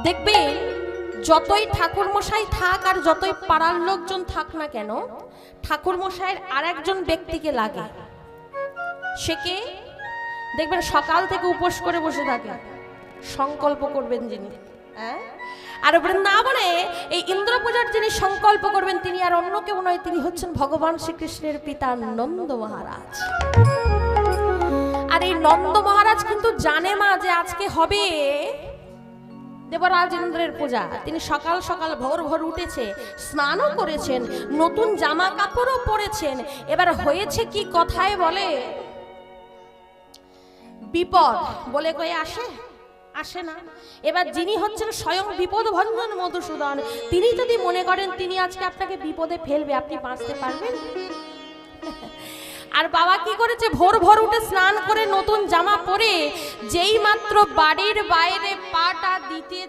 দেখবেন যতই ঠাকুর মশাই থাক আর যতই পাড়ার লোকজন থাক না কেন, ঠাকুর মশাইয়ের আর একজন ব্যক্তিকে লাগে। সে কে? দেখবেন সকাল থেকে উপোস করে বসে থাকে, সংকল্প করবেন যিনি, হ্যাঁ। আর বৃন্দাবনে এই ইন্দ্র পূজার যিনি সংকল্প করবেন তিনি আর অন্য কেউ নয়, তিনি হচ্ছেন ভগবান শ্রীকৃষ্ণের পিতা নন্দ মহারাজ। আর এই নন্দ মহারাজ কিন্তু জানে মা যে আজকে হবে দেবরাজ ইন্দ্রের পূজা। তিনি সকাল সকাল ভোর ভোর উঠেছে, স্নানও করেছেন, নতুন জামা কাপড়ও পরেছেন। এবার হয়েছে কি, কথায় বলে বিপদ বলে কয়ে আসে না। এবার যিনি হচ্ছেন স্বয়ং বিপদ ভঞ্জন মধুসূদন, তিনি যদি মনে করেন তিনি আজকে আপনাকে বিপদে ফেলবে, আপনি বাঁচতে পারবেন? আর বাবা কি করেছে, ভোর ভোর উঠে স্নান করে নতুন জামা পরে যেই মাত্র বাড়ির বাইরে পাটা দিতে